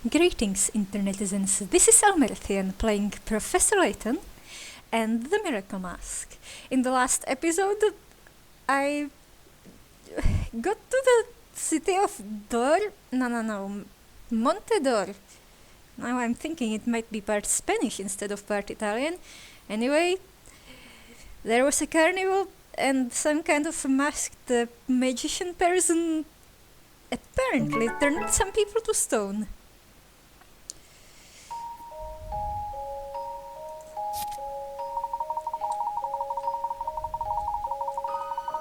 Greetings, internetizens. This is Elmerthien playing Professor Layton and the Miracle Mask. In the last episode, I got to the city of Montedor. Now I'm thinking it might be part Spanish instead of part Italian. Anyway, there was a carnival and some kind of masked magician person apparently turned some people to stone.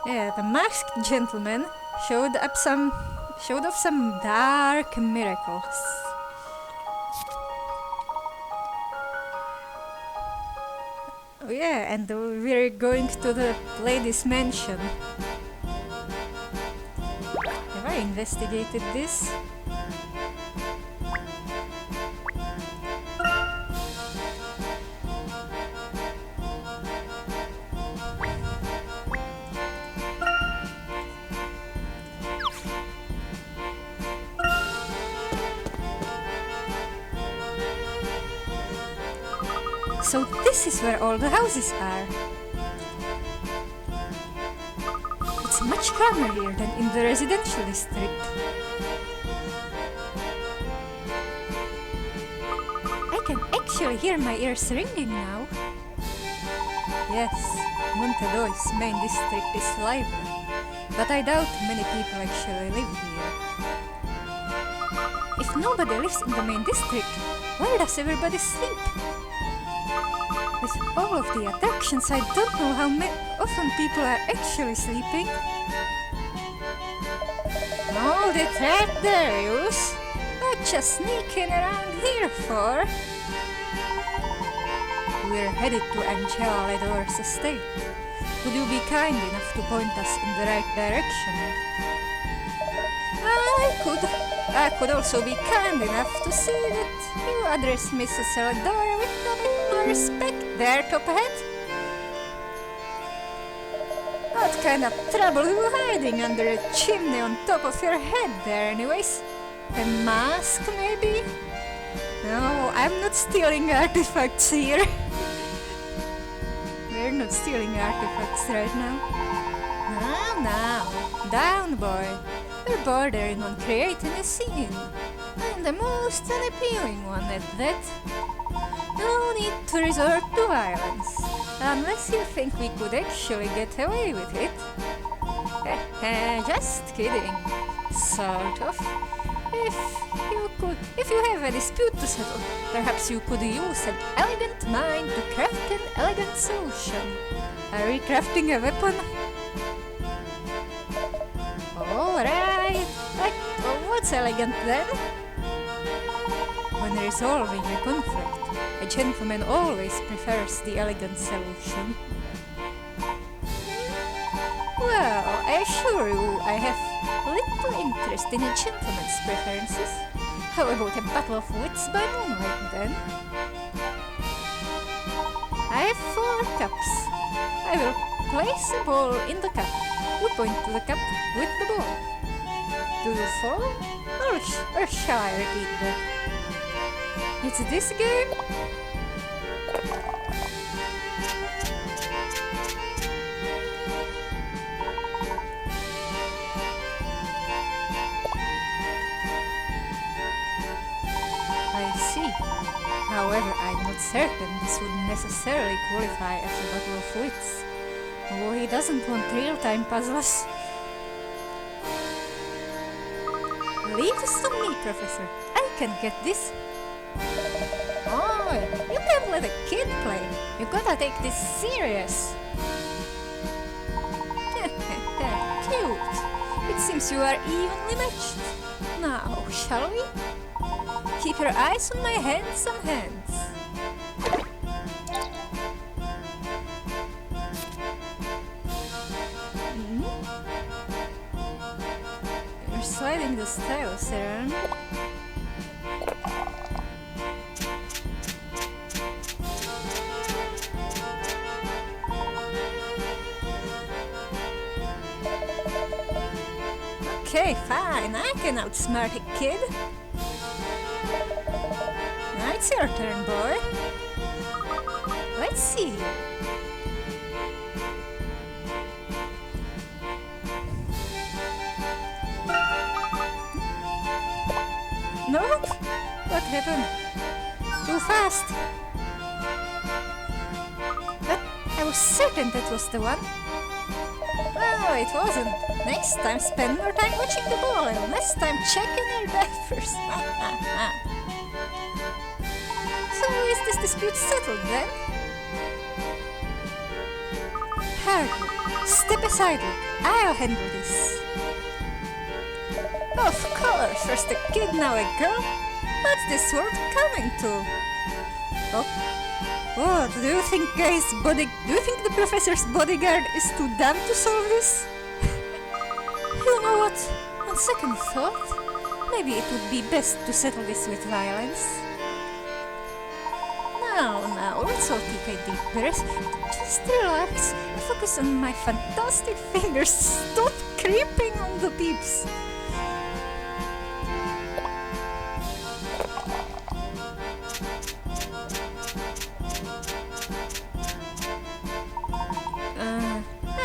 Yeah, the masked gentleman showed off some dark miracles. Oh yeah, and we're going to the lady's mansion. Have I investigated this? So this is where all the houses are. It's much calmer here than in the residential district. I can actually hear my ears ringing now. Yes, Montedor's main district is lively, but I doubt many people actually live here. If nobody lives in the main district, where does everybody sleep? With all of the attractions, I don't know how often people are actually sleeping. Hold it right there, yous! What you sneaking around here for? We're headed to Angela Ledor's estate. Would you be kind enough to point us in the right direction? I could also be kind enough to see that you address Mrs. Ledor with a bit more respect there, Tophead. What kind of trouble are you hiding under a chimney on top of your head there, anyways? A mask, maybe? No, I'm not stealing artifacts here. We're not stealing artifacts right now. Now, down, boy. We're bordering on creating a scene, and the most unappealing one at that. No need to resort to violence, unless you think we could actually get away with it. Just kidding. Sort of. If you have a dispute to settle, perhaps you could use an elegant mind to craft an elegant solution. Are we crafting a weapon? Alright. What's elegant then? When resolving a conflict, a gentleman always prefers the elegant solution. Well, I assure you I have little interest in a gentleman's preferences. How about a battle of wits by moonlight then? I have 4 cups. I will place a ball in the cup. You point to the cup with the ball. Do you follow? Or shall I repeat that? It's this game? I see. However, I'm not certain this would necessarily qualify as a battle of wits. Oh, he doesn't want real-time puzzles. Leave this to me, Professor. I can get this. Oh, you can't let a kid play. You gotta take this serious. Cute. It seems you are evenly matched. Now, shall we? Keep your eyes on my handsome hands. You're sliding the stylus around. Okay, fine, I can outsmart a kid. it's your turn, boy. Let's see. Nope. What happened? Too fast. But I was certain that was the one. No, it wasn't. Next time spend more time watching the ball and less time checking your diapers. So is this dispute settled then? Hardly. Step aside, look. I'll handle this. Of course, first a kid, now a girl. What's this world coming to? Oh, what do you think, guys? Do you think the professor's bodyguard is too dumb to solve this? You know what? On second thought, maybe it would be best to settle this with violence. Now, let's all take a deep breath. Just relax and focus on my fantastic fingers. Stop creeping on the peeps.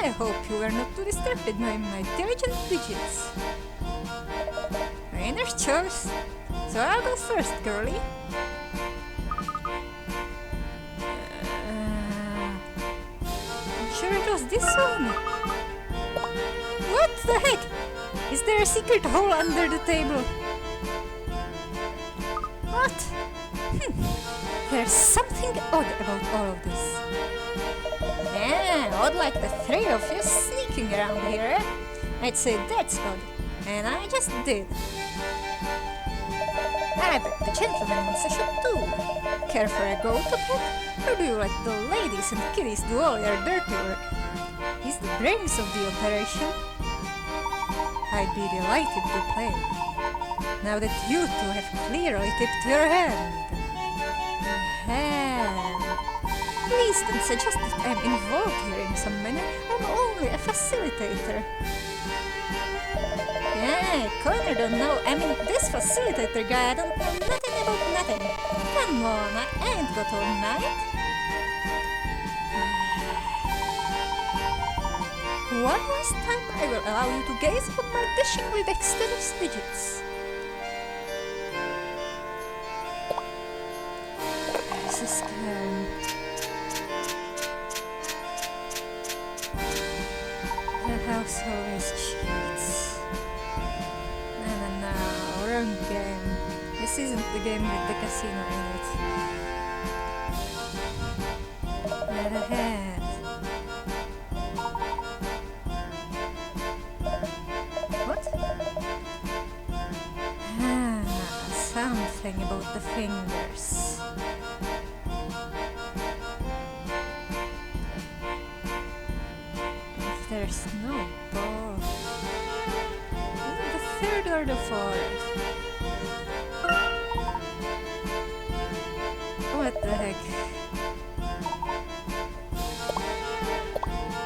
I hope you were not too distracted by my diligent digits. Winner's choice. So I'll go first, girlie. I'm sure it was this one. What the heck? Is there a secret hole under the table? What? There's something odd about all of this. Yeah, odd like the three of you sneaking around here, eh? I'd say that's odd. And I just did. I bet the gentleman wants a shot too. Care for a go-to pet? Or do you let the ladies and kiddies do all your dirty work? He's the brains of the operation. I'd be delighted to play. Now that you two have clearly tipped your hand. Please don't suggest that I'm involved here in some manner. I'm only a facilitator. Yeah, Connor don't know. I mean, this facilitator guy, I don't know nothing about nothing. Come on, I ain't got all night. One last time I will allow you to gaze upon my dishing with extensive digits. This is scary. The house always cheats. No, wrong game. This isn't the game with the casino in it. Right ahead. What? Something about the fingers. If there's no ball, is it the third or the fourth? What the heck?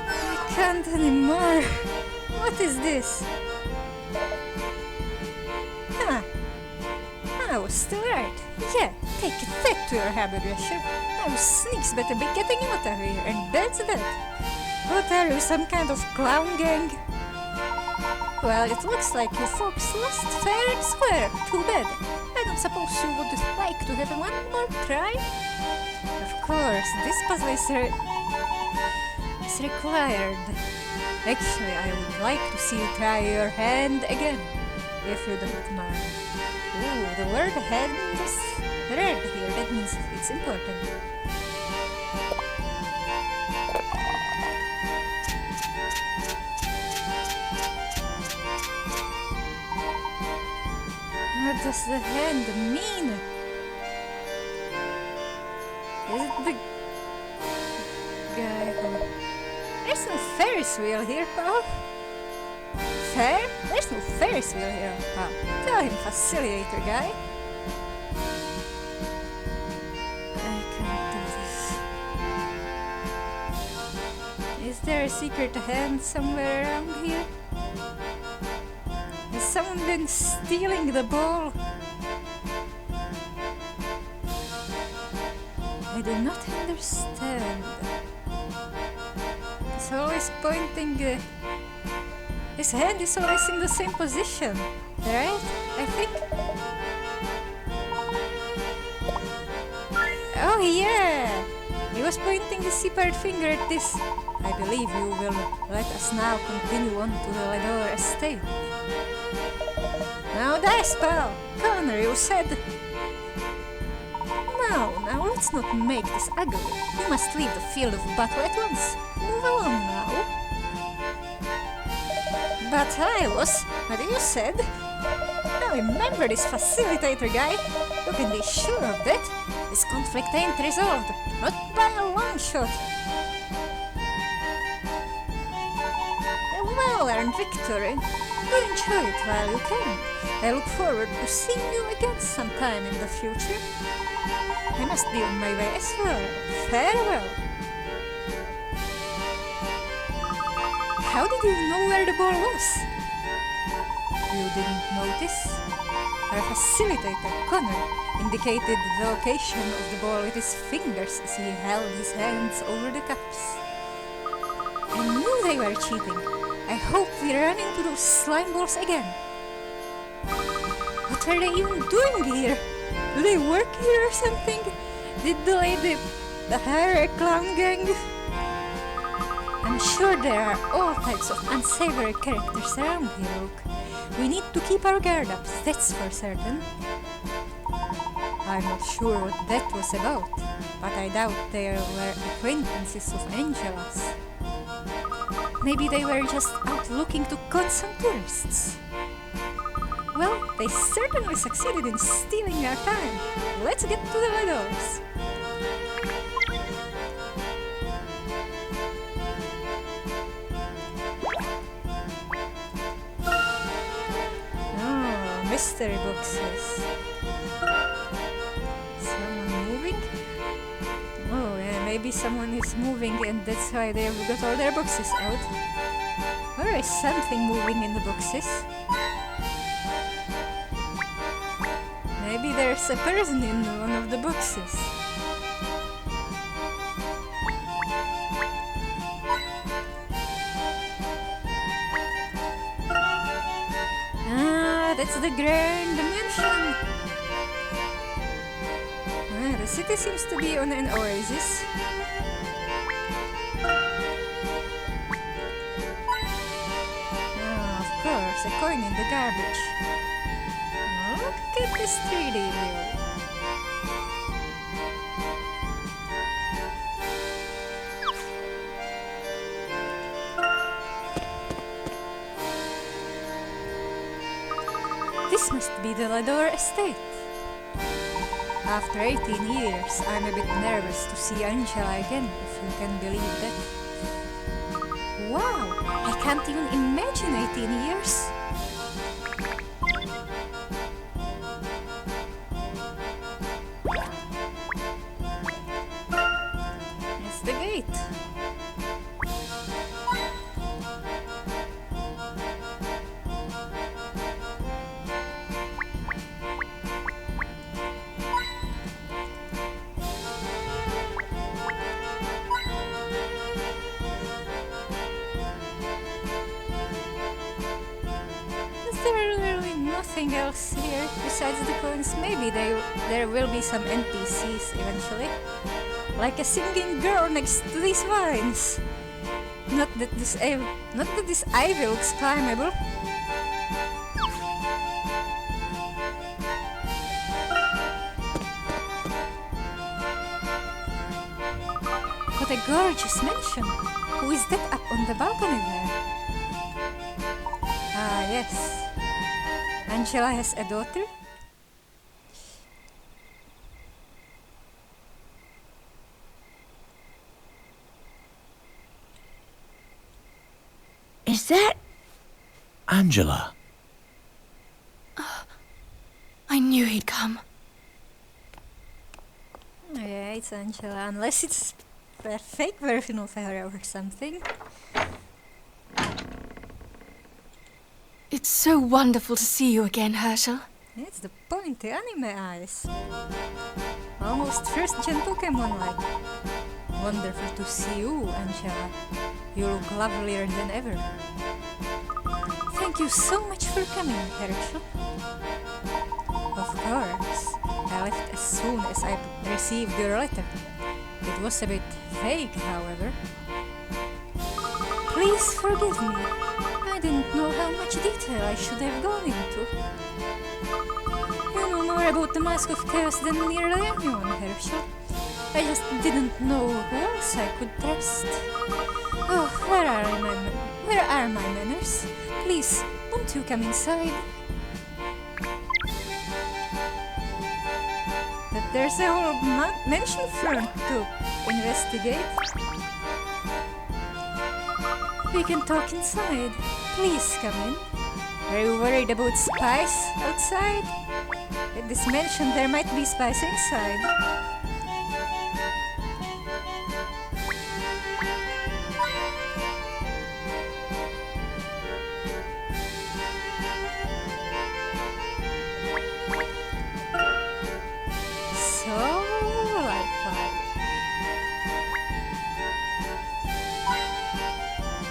I can't anymore. What is this? I was still right. Yeah, take that to your haberdasher. Those sneaks better be getting out of here, and that's that. What are you, some kind of clown gang? Well, it looks like you folks lost fair and square. Too bad. I don't suppose you would like to have one more try? Of course, this puzzle is required. Actually, I would like to see you try your hand again, if you don't mind. Ooh, the word hand is red here, that means it's important. What does the hand mean? Is it the guy who... There's no Ferris wheel here, pal. Fair? There's no Ferris wheel here, pal. Tell him, facilitator guy. I can't do this. Is there a secret hand somewhere around here? Has someone been stealing the ball? I do not understand. He's always pointing. His hand is always in the same position, right? I think. Oh yeah! He was pointing his separate finger at this. I believe you will let us now continue on to the Lador estate. Now dice, pal! Connor, you said... Now let's not make this ugly. You must leave the field of battle at once. Move along now. But I was... What you said? Now remember this facilitator guy. You can be sure of that. This conflict ain't resolved. Not by a long shot. A well-earned victory. You enjoy it while you can. I look forward to seeing you again sometime in the future. I must be on my way as well. Farewell. How did you know where the ball was? You didn't notice? Our facilitator, Connor, indicated the location of the ball with his fingers as he held his hands over the cups. I knew they were cheating. I hope we run into those slime balls again. What are they even doing here? Do they work here or something? Did the lady hire a clown gang? I'm sure there are all types of unsavory characters around here, Luke. We need to keep our guard up, that's for certain. I'm not sure what that was about, but I doubt they were acquaintances of Angela's. Maybe they were just out looking to con some tourists. Well, they certainly succeeded in stealing our time. Let's get to the Ladors. Oh, mystery boxes. Someone moving? Oh, yeah, maybe someone is moving and that's why they've got all their boxes out. Or is something moving in the boxes? Maybe there's a person in one of the boxes. Ah, that's the Grand Mansion. Ah, the city seems to be on an oasis. Ah, of course, a coin in the garbage. Look at this 3D view. This must be the Lador estate. After 18 years, I'm a bit nervous to see Angela again, if you can believe that. Wow, I can't even imagine 18 years. The gate. Is there really nothing else here besides the coins? Maybe there will be some NPCs eventually. Like a singing girl next to these vines. Not that this ivy looks climbable. What a gorgeous mansion! Who is that up on the balcony there? Ah, yes. Angela has a daughter? Is that... Angela. I knew he'd come. Yeah, it's Angela, unless it's a fake version of her or something. It's so wonderful to see you again, Herschel. It's the pointy anime eyes. Almost first-gen Pokemon-like. Wonderful to see you, Angela. You look lovelier than ever. Thank you so much for coming, Herschel. Of course. I left as soon as I received your letter. It was a bit vague, however. Please forgive me. I didn't know how much detail I should have gone into. You know more about the Mask of Chaos than nearly anyone, Herschel. I just didn't know who else I could trust. Oh, where are my manners? Please, won't you come inside? But there's a whole mansion front to investigate. We can talk inside. Please come in. Are you worried about spies outside? At this mansion there might be spies inside.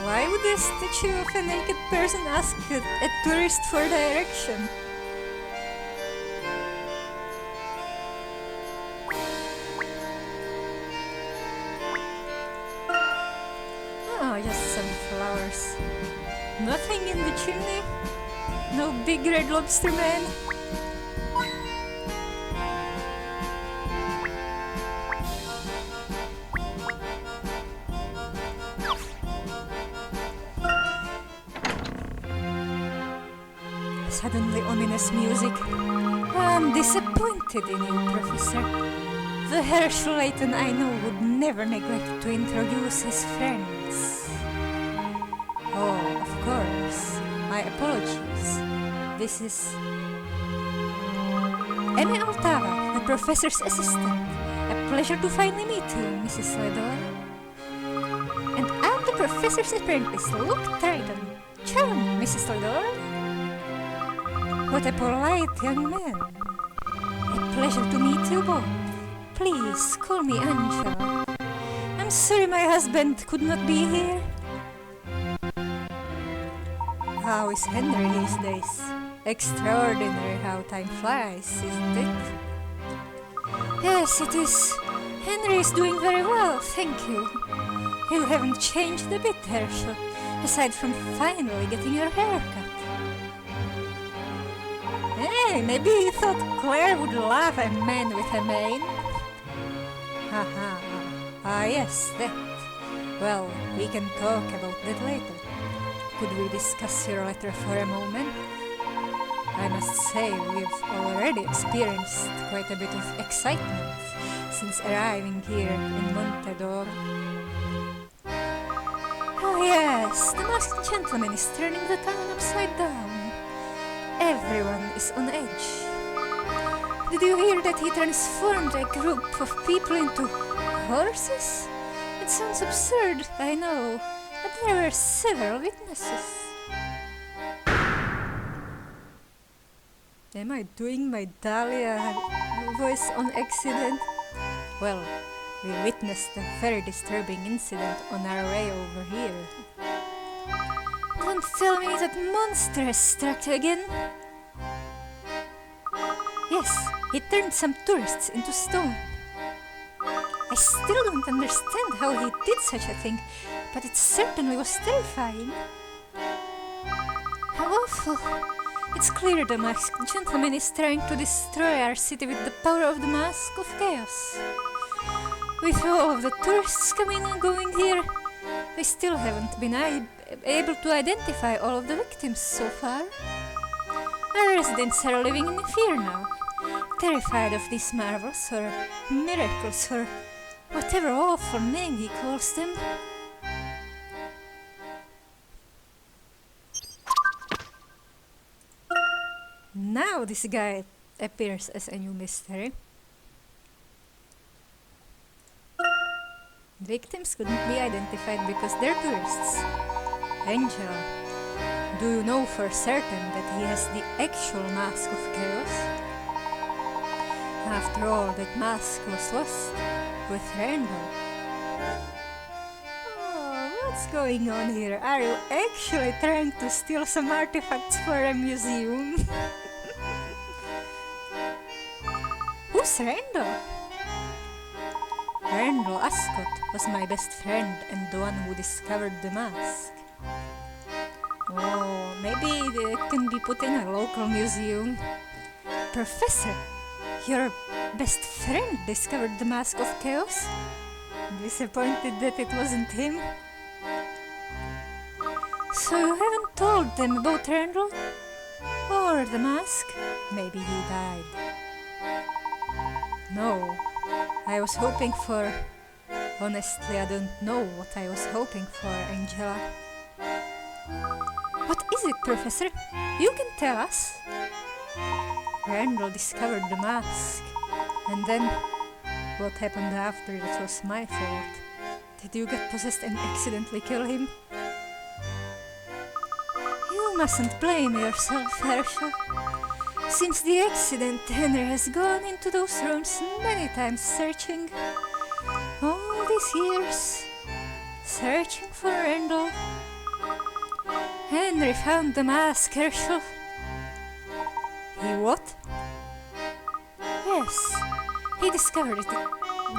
Why would a statue of a naked person ask a tourist for direction? Oh, just some flowers. Nothing in the chimney? No big red lobster man? Suddenly ominous music. I'm disappointed in you, Professor. The Professor Layton I know would never neglect to introduce his friends. Oh, of course. My apologies. This is Emmy Altava, the Professor's assistant. A pleasure to finally meet you, Mrs. Ledor. And I'm the Professor's apprentice, Luke Triton. Charming, Mrs. Ledor. What a polite young man. A pleasure to meet you both. Please, call me Angela. I'm sorry my husband could not be here. How is Henry these days? Extraordinary how time flies, isn't it? Yes, it is. Henry is doing very well, thank you. You haven't changed a bit, Herschel, aside from finally getting your hair cut. Hey, maybe you thought Claire would love a man with a mane? Haha. Ah, yes, that. Well, we can talk about that later. Could we discuss your letter for a moment? I must say, we've already experienced quite a bit of excitement since arriving here in Montedor. Oh yes, the masked gentleman is turning the town upside down. Everyone is on edge. Did you hear that he transformed a group of people into horses? It sounds absurd, I know, but there were several witnesses. Am I doing my Dahlia voice on accident? Well, we witnessed a very disturbing incident on our way over here. Don't tell me that monster has struck again. Yes, he turned some tourists into stone. I still don't understand how he did such a thing, but it certainly was terrifying. How awful. It's clear the masked gentleman is trying to destroy our city with the power of the Mask of Chaos. With all of the tourists coming and going here, we still haven't been able to identify all of the victims so far. Our residents are living in fear now, terrified of these marvels or miracles or whatever awful name he calls them. Now this guy appears as a new mystery. Victims couldn't be identified because they're tourists. Angela, do you know for certain that he has the actual Mask of Chaos? After all, that mask was lost with Randall. Oh, what's going on here? Are you actually trying to steal some artifacts for a museum? Who's Randall? Randall Ascot was my best friend and the one who discovered the mask. Oh, maybe it can be put in a local museum. Professor, your best friend discovered the Mask of Chaos? Disappointed that it wasn't him? So you haven't told them about Randall? Or the mask? Maybe he died. No, I was hoping for... Honestly, I don't know what I was hoping for, Angela. What is it, Professor? You can tell us. Randall discovered the mask. And then, what happened after, that was my fault. Did you get possessed and accidentally kill him? You mustn't blame yourself, Herschel. Since the accident, Henry has gone into those rooms many times searching. All these years, searching for Randall. Henry found the mask, Herschel. He what? Yes, he discovered it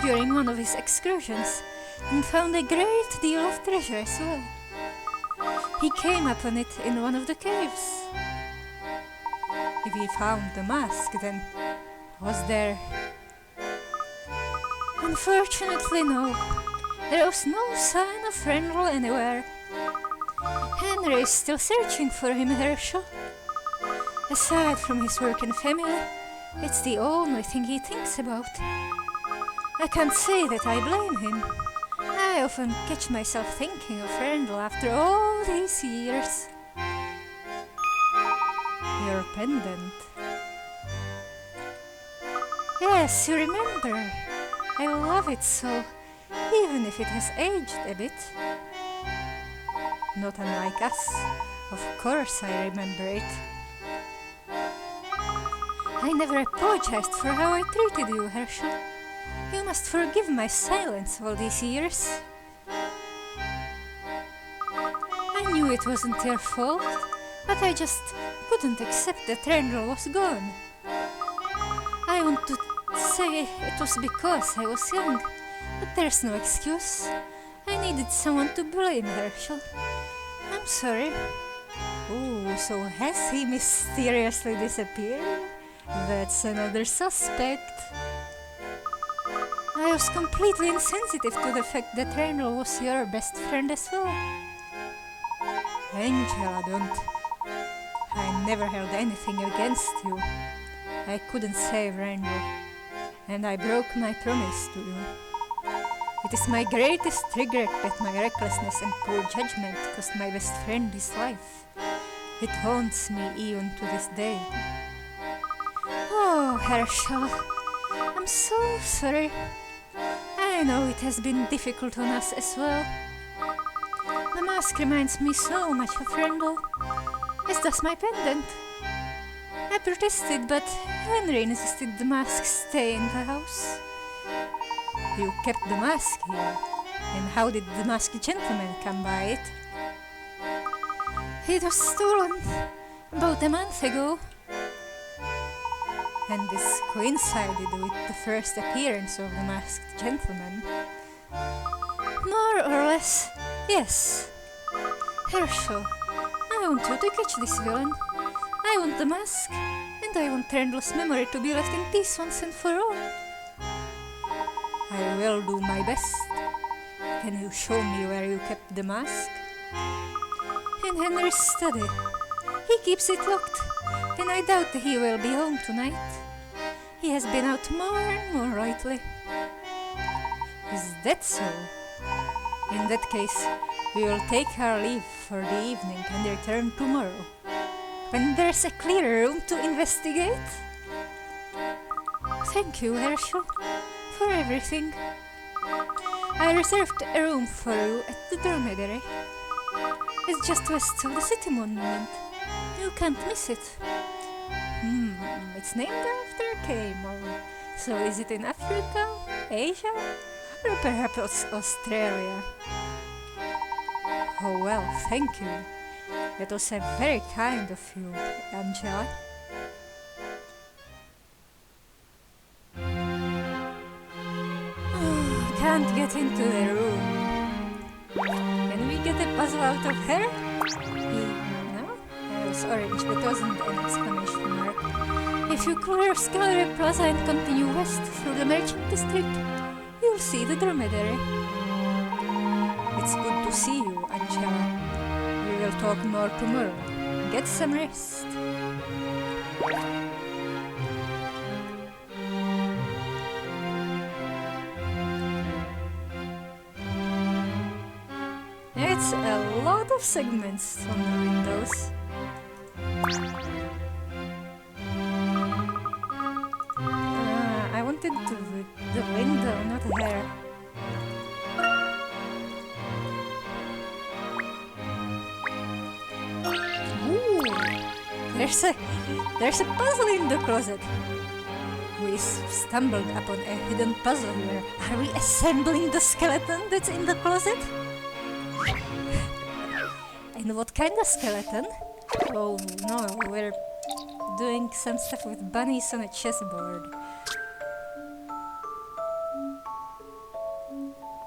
during one of his excursions and found a great deal of treasure as well. He came upon it in one of the caves. If he found the mask, then was there... Unfortunately, no. There was no sign of Randall anywhere. Henry is still searching for him, Herschel. Aside from his work and family, it's the only thing he thinks about. I can't say that I blame him. I often catch myself thinking of Randall after all these years. Your pendant. Yes, you remember. I love it so, even if it has aged a bit. Not unlike us. Of course I remember it. I never apologized for how I treated you, Herschel. You must forgive my silence all these years. I knew it wasn't your fault, but I just couldn't accept that Randall was gone. I want to say it was because I was young, but there's no excuse. I needed someone to blame, Herschel. I'm sorry. Oh, so has he mysteriously disappeared? That's another suspect. I was completely insensitive to the fact that Randall was your best friend as well. Angela, don't. I never held anything against you. I couldn't save Randall, and I broke my promise to you. It is my greatest regret that my recklessness and poor judgment cost my best friend his life. It haunts me even to this day. Oh, Herschel, I'm so sorry. I know it has been difficult on us as well. The mask reminds me so much of Randall, as does my pendant. I protested, but Henry insisted the mask stay in the house. You kept the mask here, and how did the masked gentleman come by it? It was stolen about a month ago. And this coincided with the first appearance of the masked gentleman. More or less, yes. Herschel, I want you to catch this villain. I want the mask, and I want Randall's memory to be left in peace once and for all. I will do my best. Can you show me where you kept the mask? In Henry's study. He keeps it locked, and I doubt he will be home tonight. He has been out more and more lately. Is that so? In that case, we will take our leave for the evening and return tomorrow, when there's a clearer room to investigate. Thank you, Herschel, for everything. I reserved a room for you at the dormitory. It's just west of the city monument. You can't miss it. It's named after a camel. So is it in Africa, Asia, or perhaps Australia? Oh well, thank you. That was very kind of you, Angela. Can't get into the room. Can we get a puzzle out of her? No? It was orange, but wasn't an exclamation mark. If you cross Gallery Plaza and continue west through the merchant district, you'll see the dromedary. It's good to see you, Angela. We will talk more tomorrow. Get some rest. It's a lot of segments on the windows. I wanted the window, not her. Ooh, there's a puzzle in the closet. We stumbled upon a hidden puzzle here. Are we assembling the skeleton that's in the closet? And what kind of skeleton? Oh no, we're doing some stuff with bunnies on a chessboard.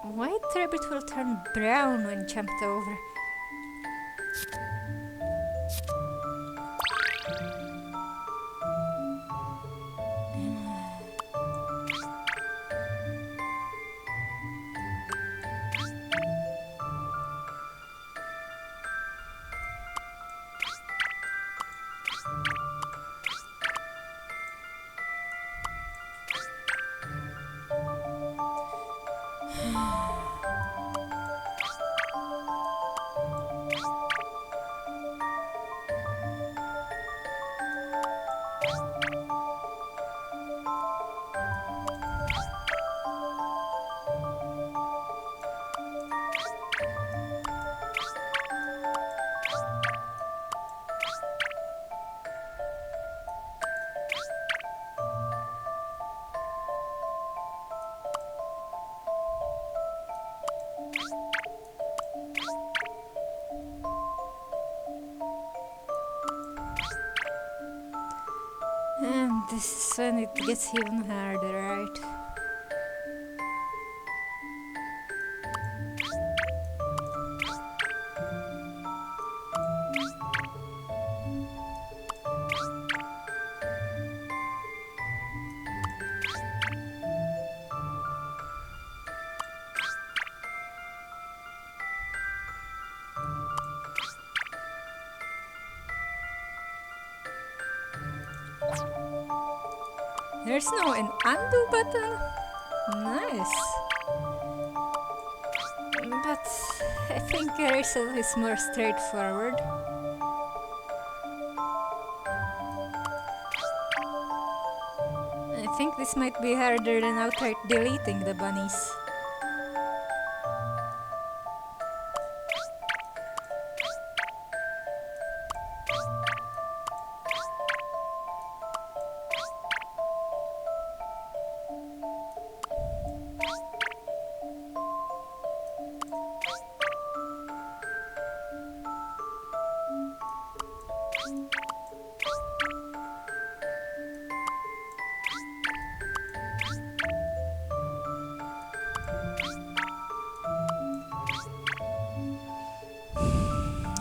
White rabbit will turn brown when jumped over. And this is when it gets even harder, right? There's no an undo button? Nice. But I think erasal is more straightforward. I think this might be harder than outright deleting the bunnies.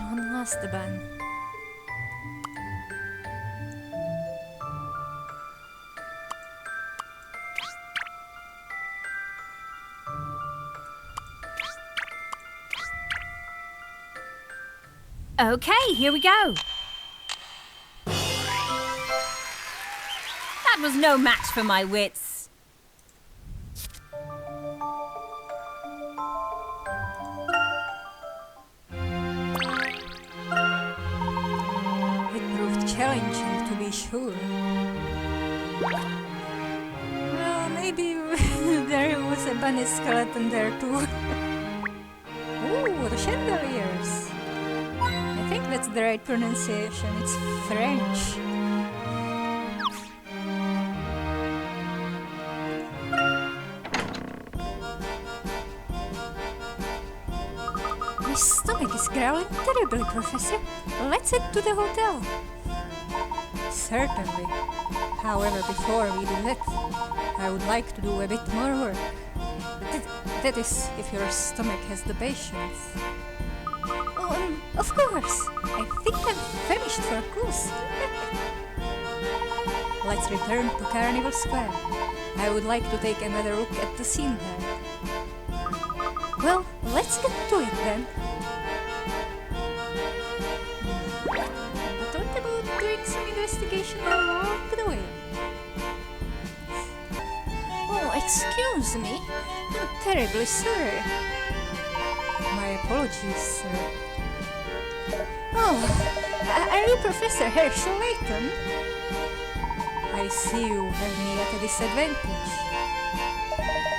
One last bun. Okay, here we go. That was no match for my wits. It proved challenging, to be sure. Well, maybe there was a bunny skeleton there too. Ooh, the chandeliers. I think that's the right pronunciation. It's French. My stomach is growling terribly, Professor. Let's head to the hotel. Certainly. However, before we do that, I would like to do a bit more work. That is, if your stomach has the patience. Of course. I think I'm famished for a course. Let's return to Carnival Square. I would like to take another look at the scene there. Well, let's get to it then. But what about doing some investigation along the way? Oh, excuse me. I'm terribly sorry. My apologies, sir. Oh, are you Professor Layton? I see you have me at a disadvantage.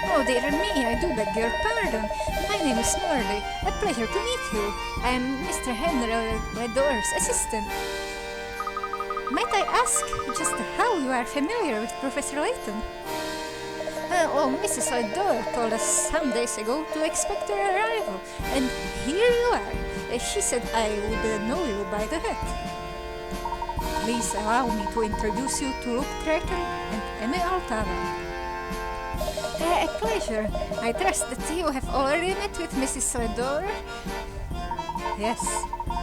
Oh dear me, I do beg your pardon. My name is Morley. A pleasure to meet you. I am Mr. Henry Ledor's assistant. Might I ask just how you are familiar with Professor Layton? Mrs. Ledor told us some days ago to expect your arrival, and here you are. She said I would know you by the hat. Please allow me to introduce you to Luke Creighton and Emmy Altava. A pleasure. I trust that you have already met with Mrs. Ledor? Yes.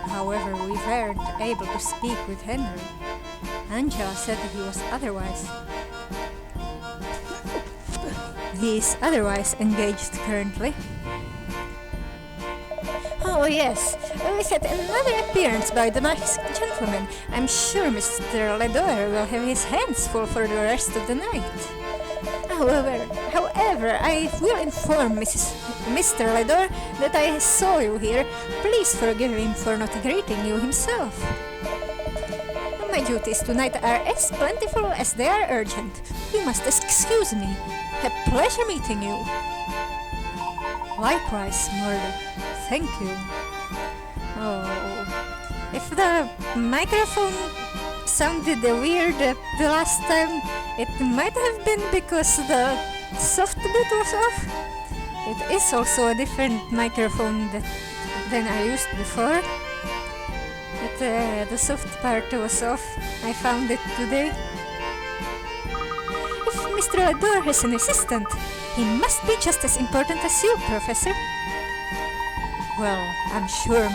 However, we weren't able to speak with Henry. Angela said he was otherwise. He is otherwise engaged currently. Oh yes, we had another appearance by the masked gentleman. I'm sure Mr. Ledor will have his hands full for the rest of the night. However, I will inform Mr. Ledor that I saw you here. Please forgive him for not greeting you himself. My duties tonight are as plentiful as they are urgent. You must excuse me. A pleasure meeting you. Likewise, Morley. Thank you. Oh, if the microphone sounded weird the last time, it might have been because the soft bit was off. It is also a different microphone than I used before. But the soft part was off. I found it today. If Mr. Ledor has an assistant, he must be just as important as you, Professor. Well, I'm sure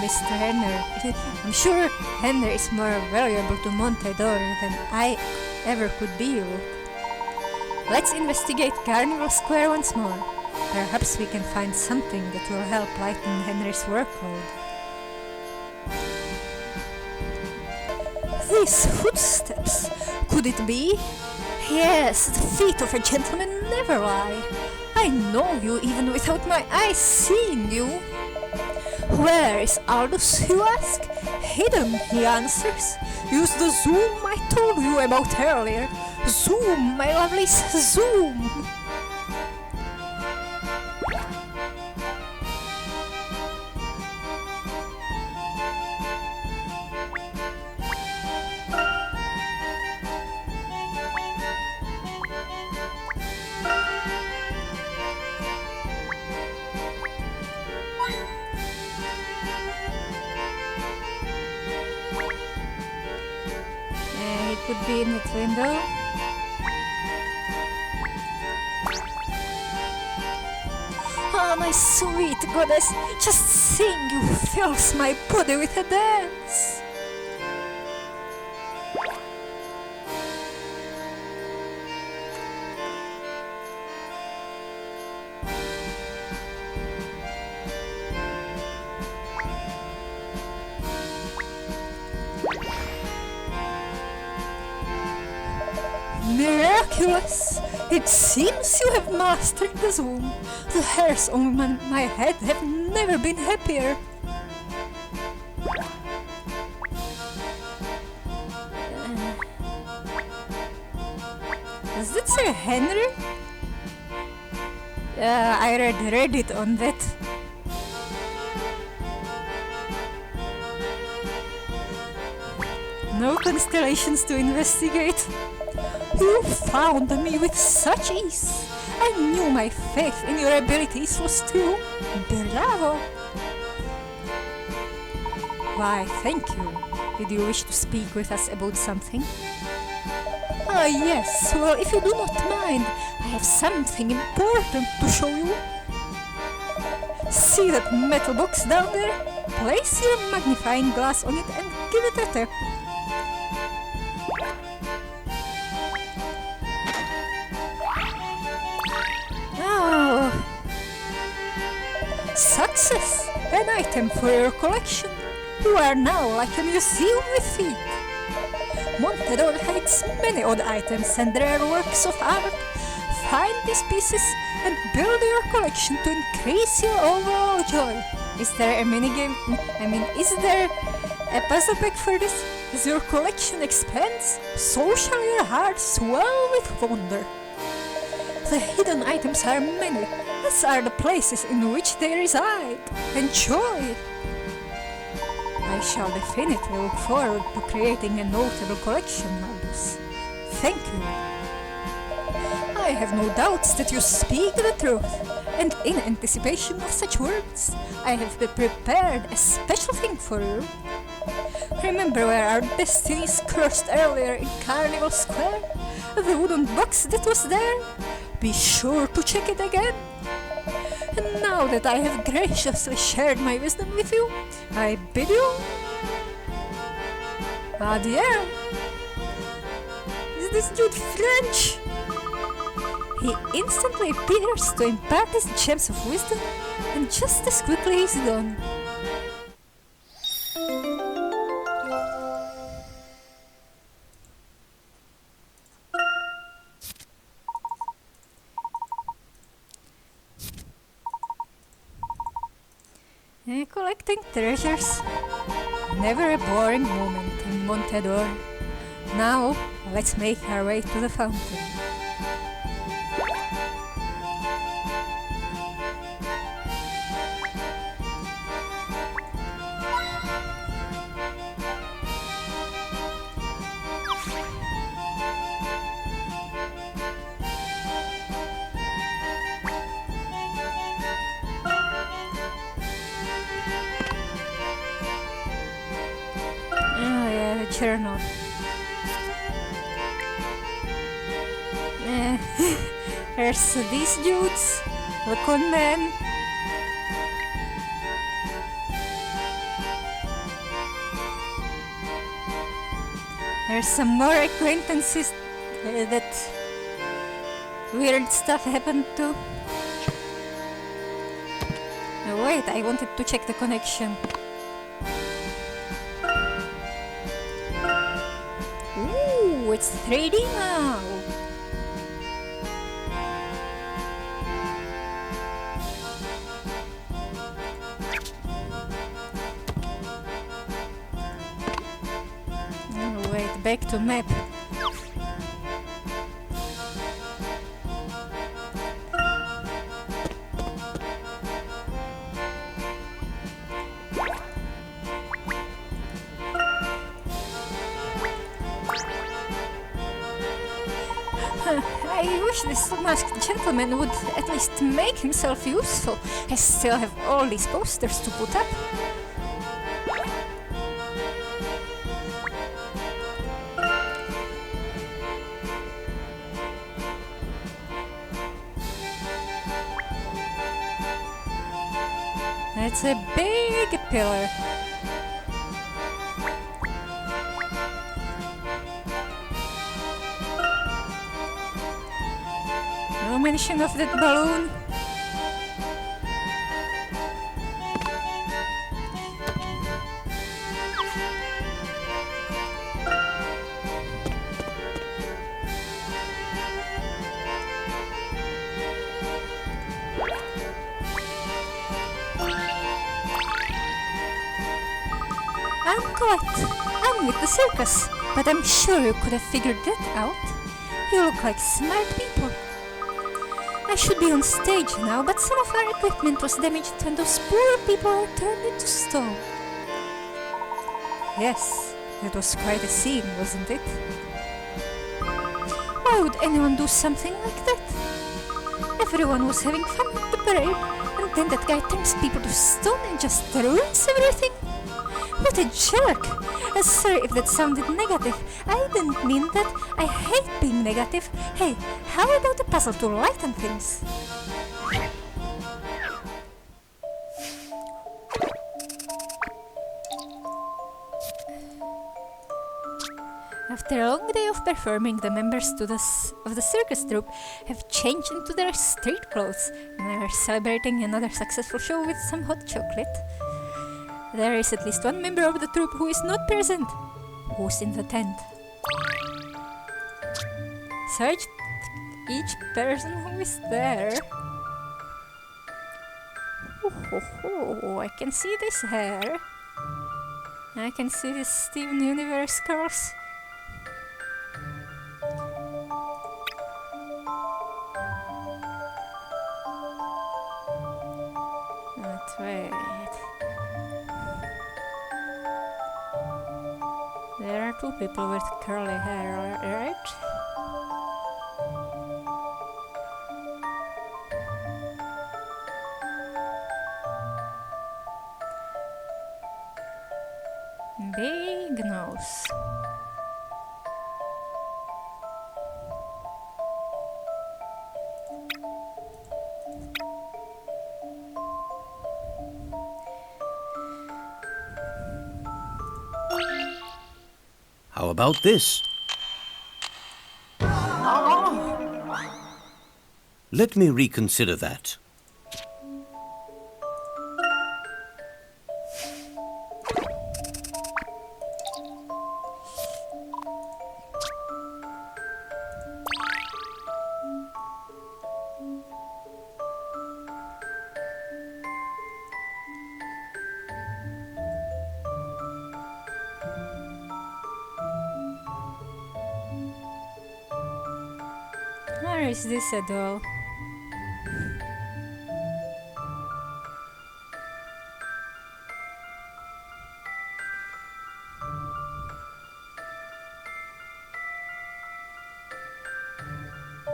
Henry is more valuable to Montedor than I ever could be. Let's investigate Carnival Square once more. Perhaps we can find something that will help lighten Henry's workload. These footsteps, could it be? Yes, the feet of a gentleman never lie. I know you even without my eyes seeing you. Where is Aldous, you ask? Hidden, he answers. Use the zoom I told you about earlier. Zoom, my lovelies, zoom! It could be in that window. Oh, my sweet goddess, just seeing you fills my body with a dance. Miraculous! It seems you have mastered the zoom. The hairs on my head have never been happier. Does that say Henry? I read Reddit on that. No constellations to investigate. You found me with such ease. I knew my faith in your abilities was true. Bravo! Why, thank you. Did you wish to speak with us about something? Ah, yes. Well, if you do not mind, I have something important to show you. See that metal box down there? Place your magnifying glass on it and give it a tap. Oh, success! An item for your collection. You are now like a museum with feet. Montedor hides many odd items and rare works of art. Find these pieces and build your collection to increase your overall joy. Is there a minigame? Is there a puzzle pack for this? As your collection expands, so shall your heart swell with wonder. The hidden items are many, as are the places in which they reside. Enjoy! I shall definitely look forward to creating a notable collection, Aldous. Thank you. I have no doubts that you speak the truth, and in anticipation of such words, I have prepared a special thing for you. Remember where our destinies cursed earlier in Carnival Square? The wooden box that was there? Be sure to check it again. And now that I have graciously shared my wisdom with you, I bid you adieu. Is this dude French? He instantly appears to impart his gems of wisdom, and just as quickly he's gone. Collecting treasures. Never a boring moment in Montedor. Now, let's make our way to the fountain. Journal. There's these dudes, the con man. There's some more acquaintances that weird stuff happened to. Oh, wait, I wanted to check the connection. Ooh, it's 3D now! Oh, wait, back to map. I wish this masked gentleman would at least make himself useful. I still have all these posters to put up. It's a big pillar. No mention of that balloon. I'm with the circus, but I'm sure you could have figured that out. You look like smart people. I should be on stage now, but some of our equipment was damaged when those poor people were turned into stone. Yes, that was quite a scene, wasn't it? Why would anyone do something like that? Everyone was having fun at the parade, and then that guy turns people to stone and just ruins everything. What a jerk! Sorry if that sounded negative. I didn't mean that. I hate being negative. Hey, how about a puzzle to lighten things? After a long day of performing, the members of the circus troupe have changed into their street clothes and are celebrating another successful show with some hot chocolate. There is at least one member of the troupe who is not present. Who's in the tent? Search each person who is there. Oh, I can see this hair. I can see this Steven Universe curls. Wait. There are two people with curly hair, right? Big nose. How about this? Let me reconsider that. Or is this a doll?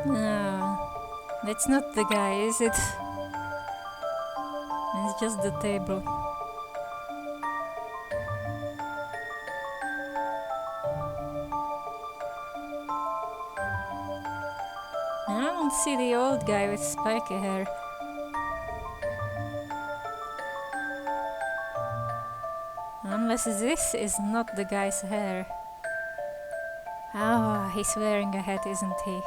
No, that's not the guy, is it? It's just the table. I don't see the old guy with spiky hair. Unless this is not the guy's hair. Oh, he's wearing a hat, isn't he?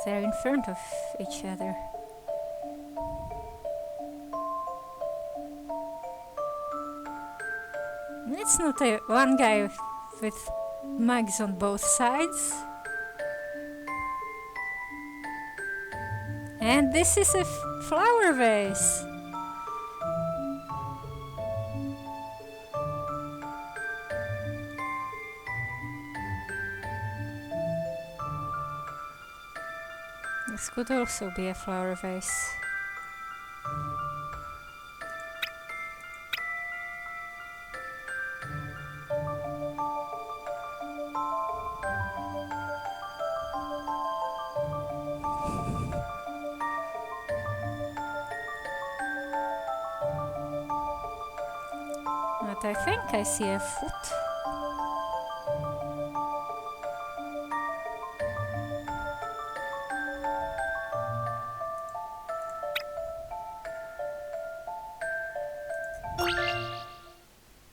They're in front of each other. It's not one guy with mugs on both sides. And this is a flower vase. This could also be a flower vase. But I think I see a foot.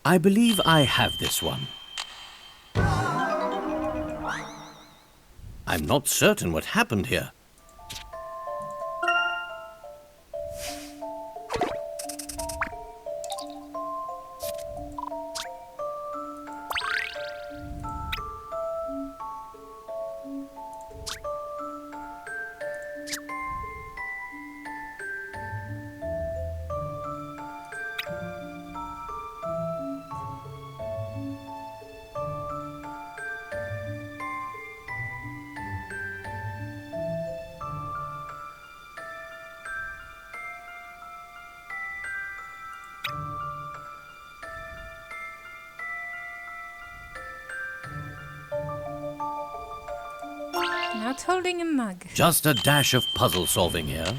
I believe I have this one. I'm not certain what happened here. Not holding a mug. Just a dash of puzzle solving here.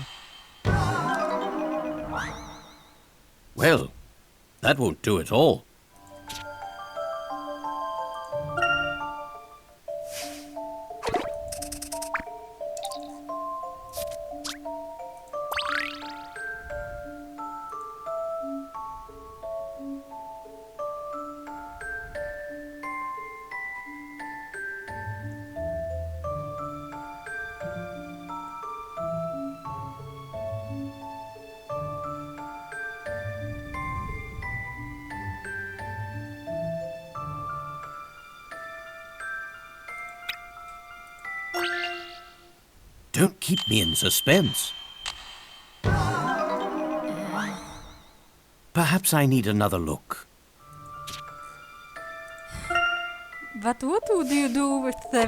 Well, that won't do at all. Don't keep me in suspense. Perhaps I need another look. But what would you do with the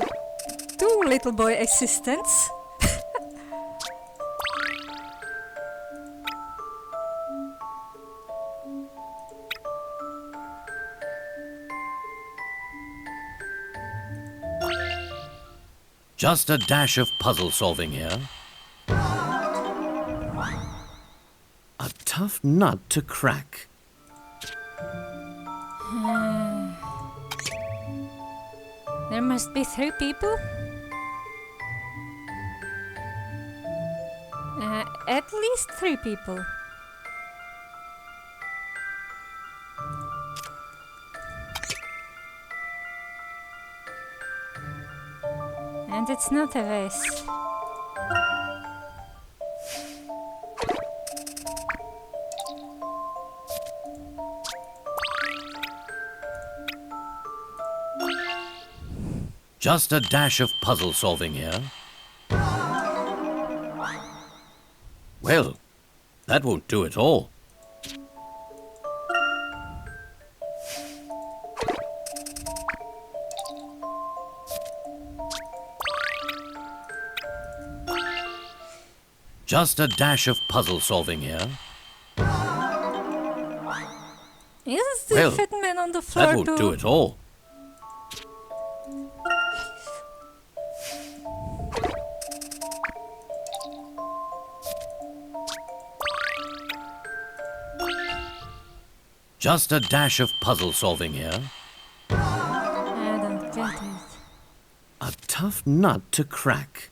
2 little boy assistants? Just a dash of puzzle solving here. A tough nut to crack. There must be 3 people. At least 3 people. And it's not a vase. Just a dash of puzzle solving here. Well, that won't do at all. Just a dash of puzzle solving here. Is the Well, fat man on the floor That won't too? do at all. Just a dash of puzzle solving here. I don't get it. A tough nut to crack.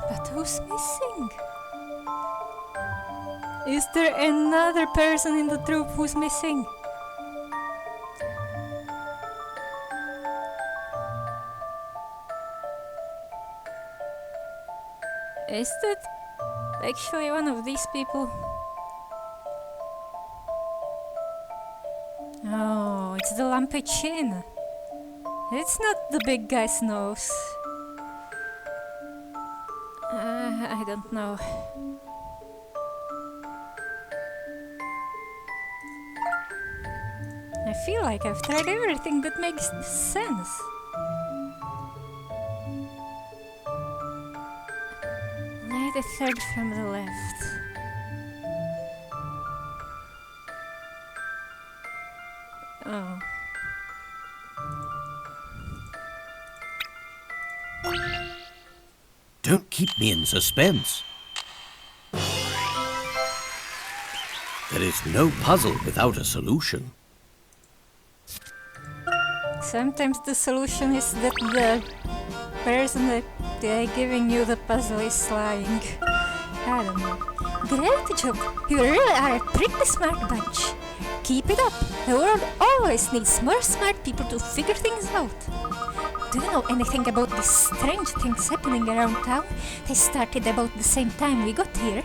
But who's missing? Is there another person in the troop who's missing? Is that actually one of these people? Oh, it's the lumpy chin. It's not the big guy's nose. I don't know. I feel like I've tried everything that makes sense. Lay the third from the left. Oh. Don't keep me in suspense. There is no puzzle without a solution. Sometimes the solution is that the person that giving you the puzzle is lying. I don't know. Great job! You really are a pretty smart bunch. Keep it up. The world always needs more smart people to figure things out. Do you know anything about these strange things happening around town? They started about the same time we got here.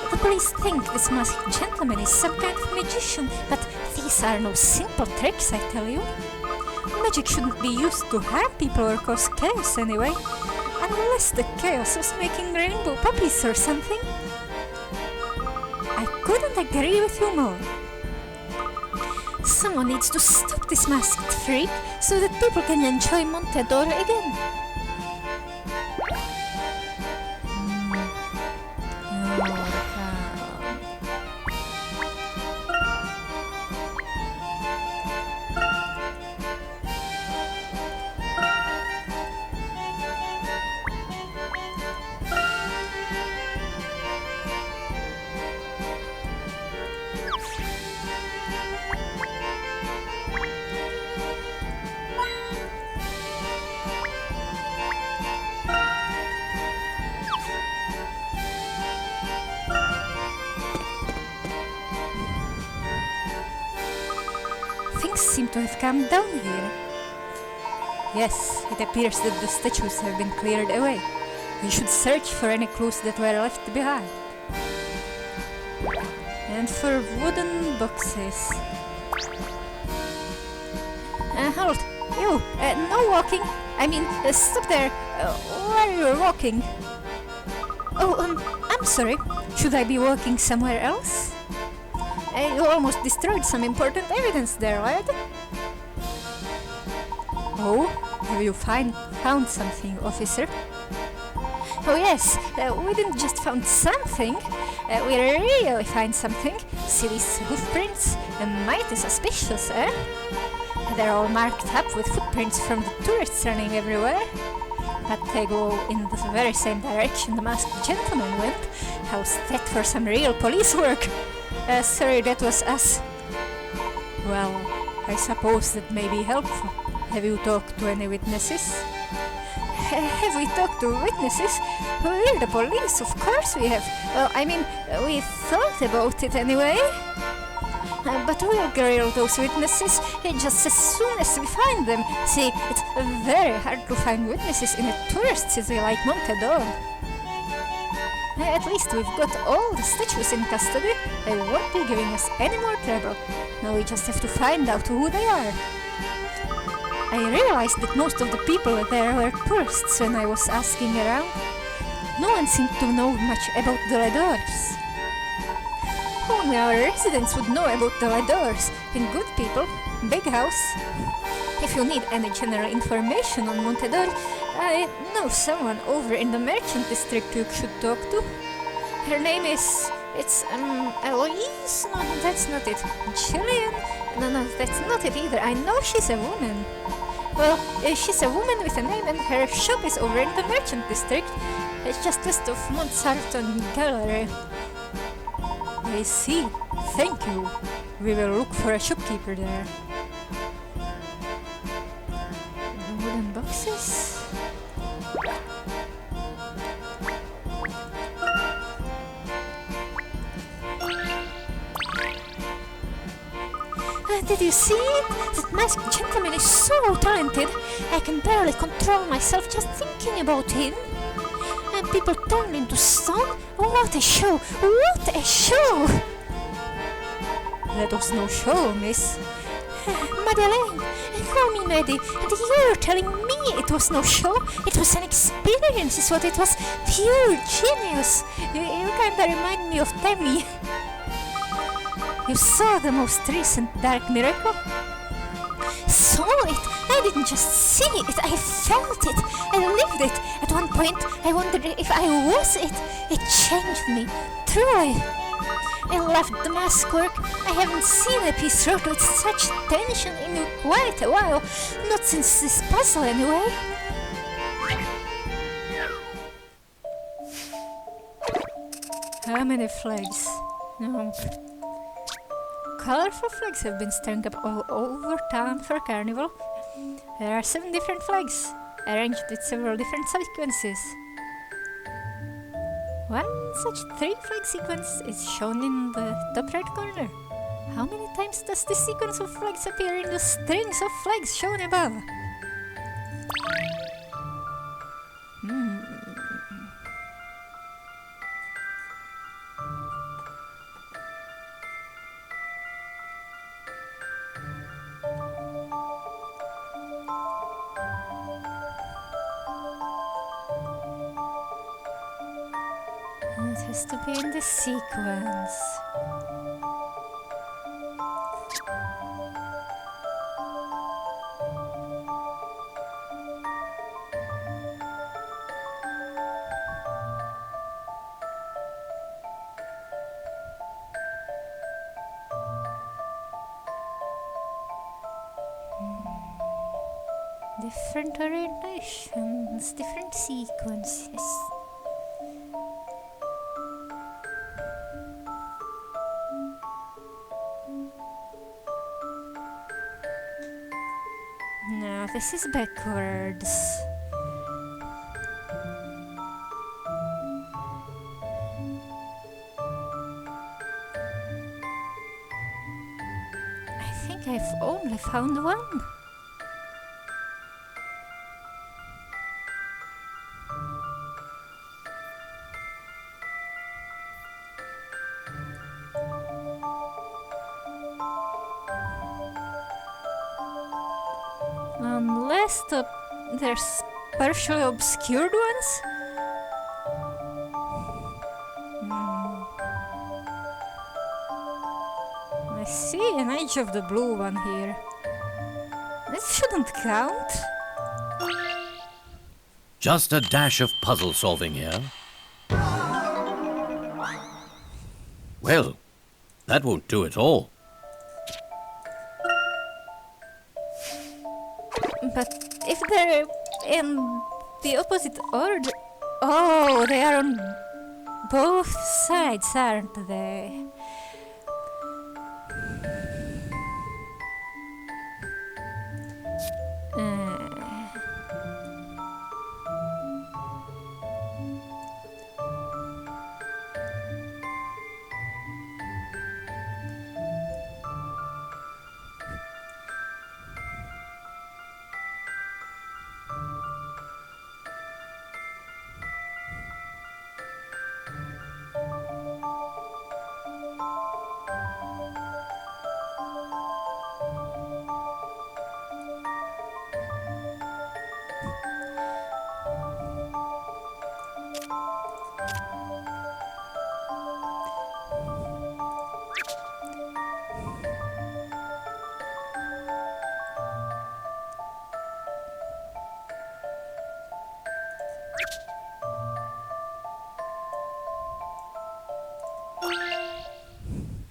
The police think this masked gentleman is some kind of magician, but these are no simple tricks, I tell you. Magic shouldn't be used to harm people or cause chaos anyway. Unless the chaos was making rainbow puppies or something. I couldn't agree with you more. Someone needs to stop this masked freak so that people can enjoy Montedor again. Things seem to have calmed down here. Yes, it appears that the statues have been cleared away. We should search for any clues that were left behind. And for wooden boxes. Halt! You! No walking! I mean, stop there! Where are you walking? Oh, I'm sorry. Should I be walking somewhere else? You almost destroyed some important evidence there, lad. Oh, have you found something, officer? Oh yes, we didn't just found something, we really find something. See these hoofprints? Mighty suspicious, eh? They're all marked up with footprints from the tourists running everywhere. But they go in the very same direction the masked gentleman went. How's that for some real police work? Sorry, that was us. Well, I suppose that may be helpful. Have you talked to any witnesses? Have we talked to witnesses? We're the police, of course we have. I mean, we thought about it anyway. But we'll grill those witnesses just as soon as we find them. See, it's very hard to find witnesses in a tourist city like Montedor. At least we've got all the statues in custody. They won't be giving us any more trouble. Now we just have to find out who they are. I realized that most of the people there were tourists when I was asking around. No one seemed to know much about the Ladors. Only our residents would know about the Ladors. And good people, big house. If you need any general information on Montedor, I know someone over in the merchant district you should talk to. Her name is... it's Eloise? No, that's not it. Jillian? No, that's not it either. I know she's a woman. Well, she's a woman with a name and her shop is over in the merchant district. It's just west of Montsarton Gallery. I see. Thank you. We will look for a shopkeeper there. Wooden boxes? Did you see it? That masked gentleman is so talented. I can barely control myself just thinking about him. And people turn into stone? What a show! What a show! That was no show, miss. Madeleine, call me Maddie, and you're telling me it was no show? It was an experience, is what it was. Pure genius. You kinda remind me of Tammy. You saw the most recent dark miracle? Saw it? I didn't just see it, I felt it. I lived it. At one point, I wondered if I was it. It changed me, truly. I loved the mask work. I haven't seen a piece wrought with such tension in quite a while. Not since this puzzle, anyway. How many flags? No. Colorful flags have been strung up all over town for carnival. There are 7 different flags, arranged with several different sequences. One such 3-flag sequence is shown in the top right corner. How many times does this sequence of flags appear in the strings of flags shown above? It has to be in this sequence. Different orientations, different sequences. No, this is backwards. I think I've only found one. Unless there's partially obscured ones? I see an edge of the blue one here. That shouldn't count. Just a dash of puzzle solving here. Well, that won't do at all. But if they're in the opposite order... Oh, they are on both sides, aren't they?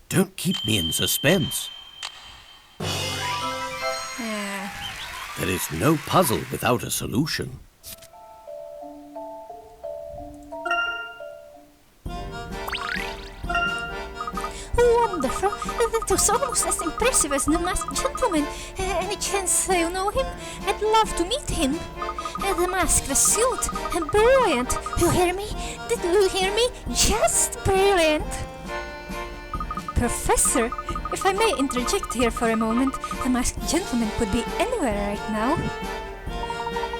Don't keep me in suspense. Yeah. There is no puzzle without a solution. Wonderful! That was almost as impressive as the masked gentleman. Any chance you know him? I'd love to meet him. The mask, the suit, brilliant! You hear me? Did you hear me? Just brilliant! Professor, if I may interject here for a moment, the masked gentleman could be anywhere right now.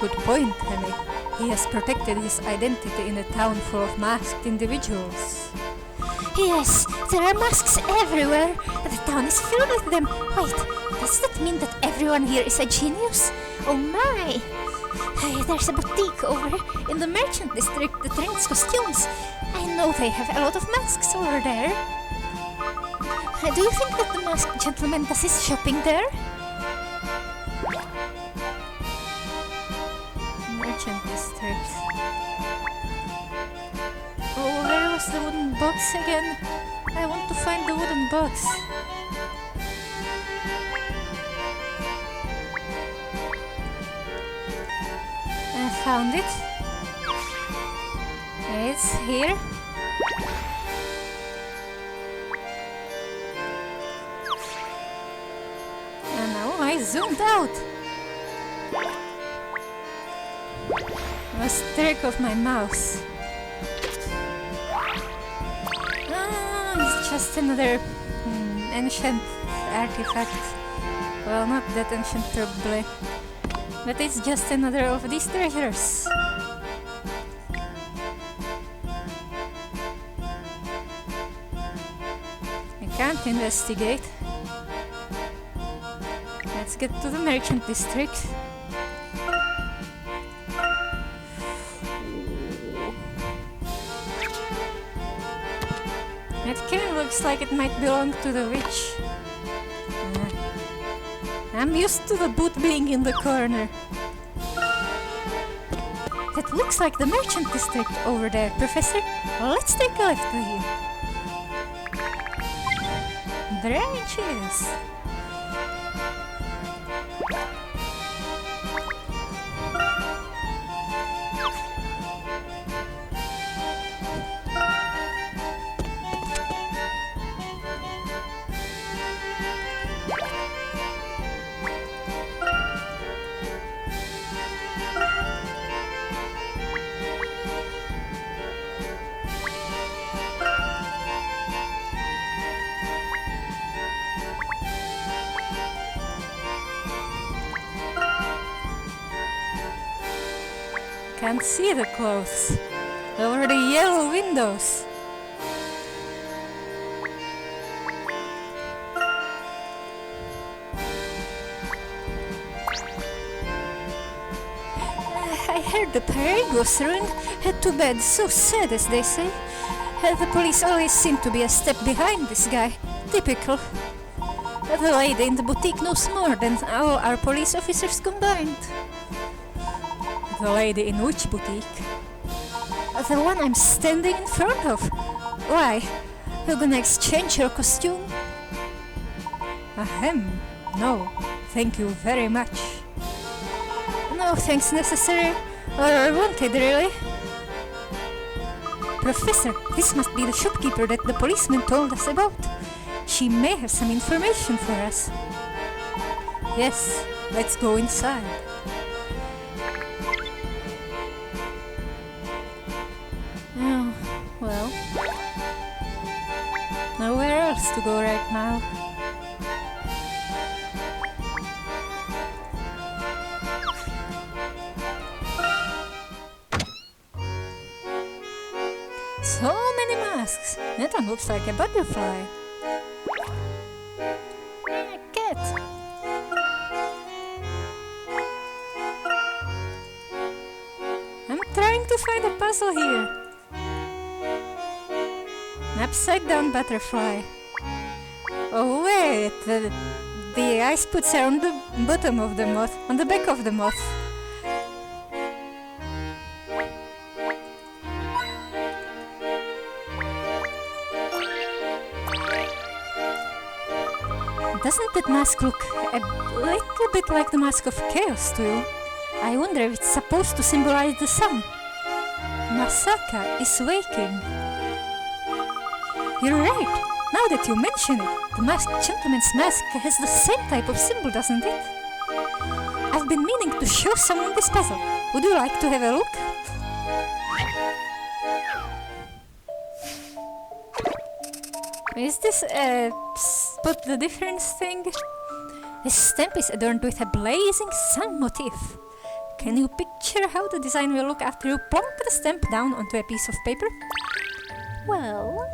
Good point, Henry. He has protected his identity in a town full of masked individuals. Yes, there are masks everywhere. The town is filled with them. Wait, does that mean that everyone here is a genius? Oh my! Hey, there's a boutique over in the merchant district that rents costumes. I know they have a lot of masks over there. Do you think that the masked gentleman does his shopping there? Merchant district. Oh, where was the wooden box again? I want to find the wooden box. I found it. It's here. And now I zoomed out. A trick of my mouse. It's just another ancient artifact. Well, not that ancient probably. But it's just another of these treasures. I can't investigate. Let's get to the merchant district. That can looks like it might belong to the witch. I'm used to the boot being in the corner. That looks like the merchant district over there, Professor. Let's take a left here. Branches. Can't see the clothes over the yellow windows. I heard the parade was ruined. Too bad, so sad as they say. The police always seem to be a step behind this guy. Typical. The lady in the boutique knows more than all our police officers combined. The lady in which boutique? The one I'm standing in front of. Why? You're gonna exchange your costume? Ahem. No, thank you very much. No thanks necessary, or wanted really. Professor, this must be the shopkeeper that the policeman told us about. She may have some information for us. Yes, let's go inside. Oh, well. Nowhere else to go right now. So many masks. That one looks like a butterfly. A cat. I'm trying to find a puzzle here. An upside down butterfly. Oh wait, the ice puts are on the bottom of the moth, on the back of the moth. Doesn't that mask look a little bit like the mask of chaos to you? I wonder if it's supposed to symbolize the sun. Masaka is waking. You're right. Now that you mention it, the masked gentleman's mask has the same type of symbol, doesn't it? I've been meaning to show someone this puzzle. Would you like to have a look? Is this a spot the difference thing? This stamp is adorned with a blazing sun motif. Can you picture how the design will look after you plonk the stamp down onto a piece of paper? Well...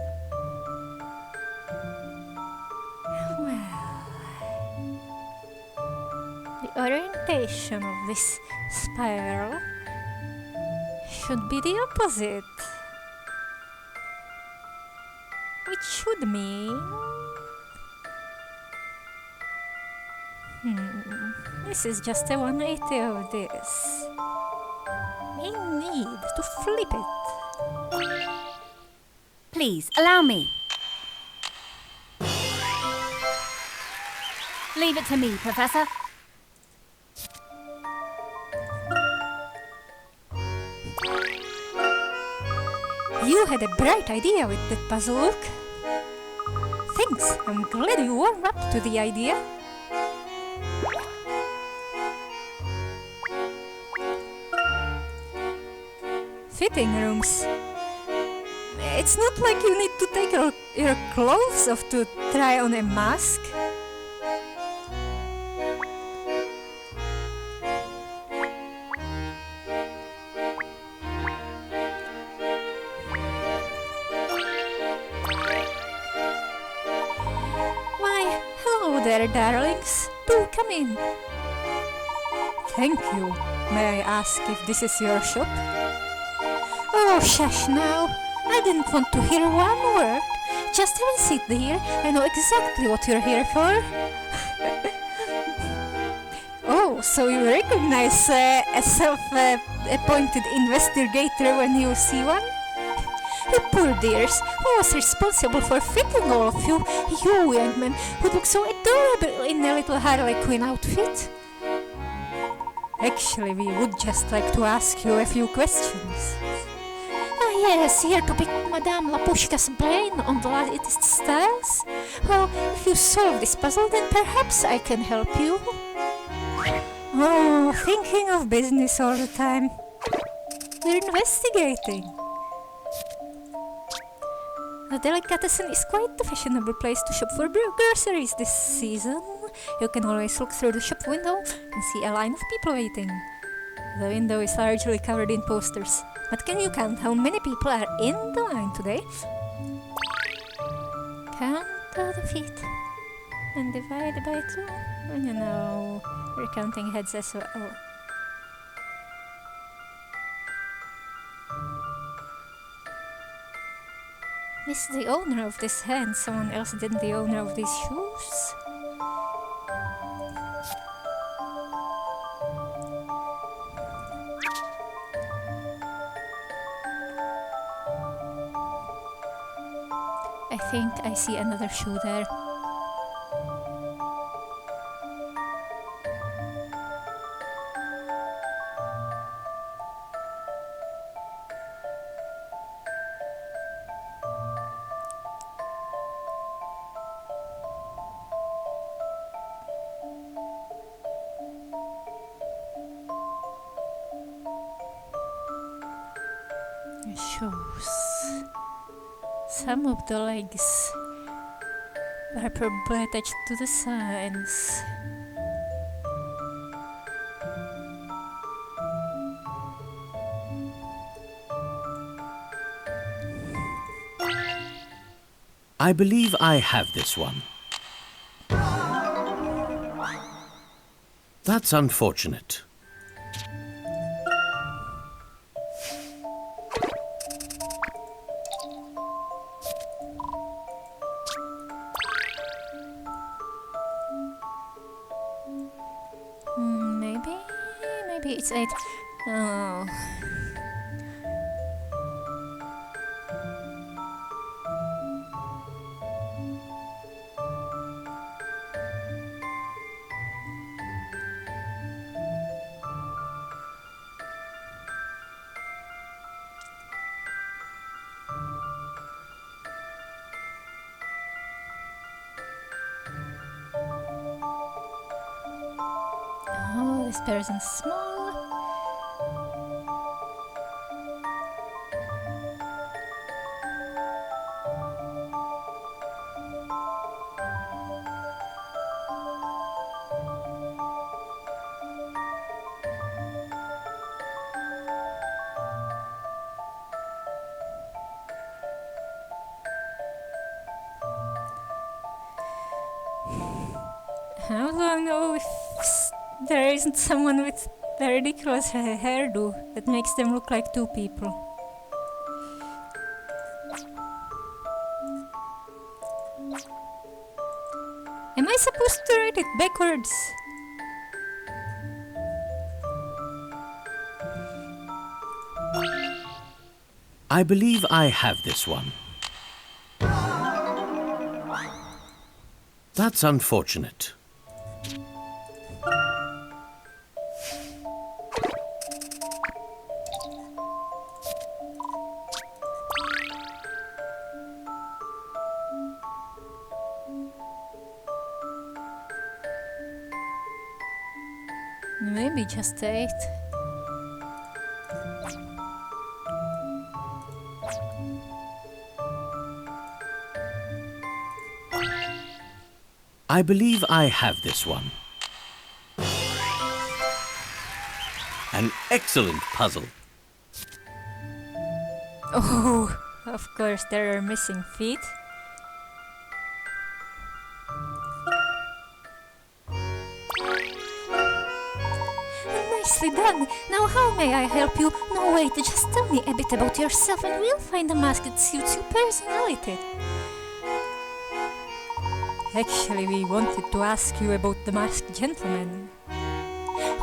the orientation of this spiral should be the opposite. Which should mean... This is just a 180 of this. We need to flip it. Please, allow me. Leave it to me, Professor. You had a bright idea with that puzzle, look. Thanks, I'm glad you warmed up to the idea. Fitting rooms. It's not like you need to take your clothes off to try on a mask. there, darlings. Do come in. Thank you. May I ask if this is your shop? Oh, shush now. I didn't want to hear one word. Just have a seat there. I know exactly what you're here for. Oh, so you recognize a self-appointed investigator when you see one? You poor dears, who was responsible for fitting all of you, you young men who look so adorable in a little Harlequin outfit? Actually, we would just like to ask you a few questions. Ah yes, here to pick Madame Lapushka's brain on the latest styles. Well, if you solve this puzzle, then perhaps I can help you. Oh, thinking of business all the time. We're investigating. The delicatessen is quite a fashionable place to shop for groceries this season. You can always look through the shop window and see a line of people waiting. The window is largely covered in posters, but can you count how many people are in the line today? Count all the feet and divide by 2. And you know, we're counting heads as well. Is the owner of this hand someone else than the owner of these shoes? I think I see another shoe there. Shoes. Some of the legs are probably attached to the signs. I believe I have this one. That's unfortunate. Maybe it's 8. Oh. Oh, this person's small. How do I know if there isn't someone with a ridiculous hairdo that makes them look like 2 people? Am I supposed to read it backwards? I believe I have this one. That's unfortunate. Maybe just 8. I believe I have this one. An excellent puzzle. Oh, of course there are missing feet. nicely done. Now how may I help you? No, wait, just tell me a bit about yourself and we'll find a mask that suits your personality. Actually, we wanted to ask you about the masked gentleman.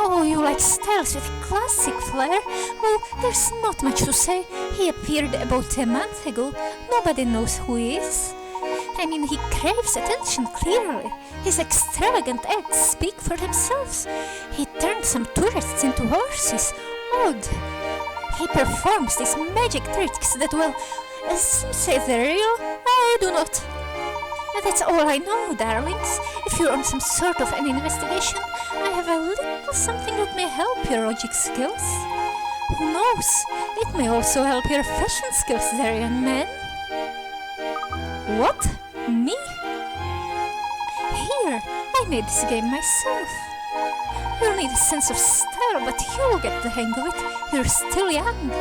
Oh, you like styles with classic flair? Well, there's not much to say. He appeared about a month ago. Nobody knows who he is. I mean, he craves attention, clearly. His extravagant acts speak for themselves. He turned some tourists into horses. Odd. He performs these magic tricks that, well, some say they're real. I do not. That's all I know, darlings. If you're on some sort of an investigation, I have a little something that may help your logic skills. Who knows? It may also help your fashion skills there, young man. What? Me? Here, I made this game myself. You'll need a sense of style, but you'll get the hang of it. You're still young.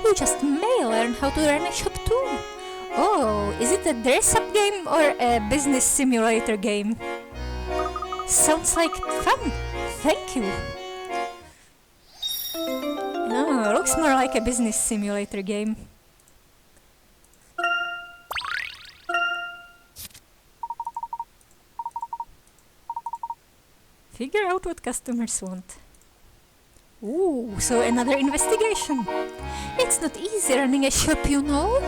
You just may learn how to run a shop too. Oh, is it a dress-up game or a business simulator game? Sounds like fun. Thank you. No, looks more like a business simulator game. Figure out what customers want. Ooh, so another investigation. It's not easy running a shop, you know.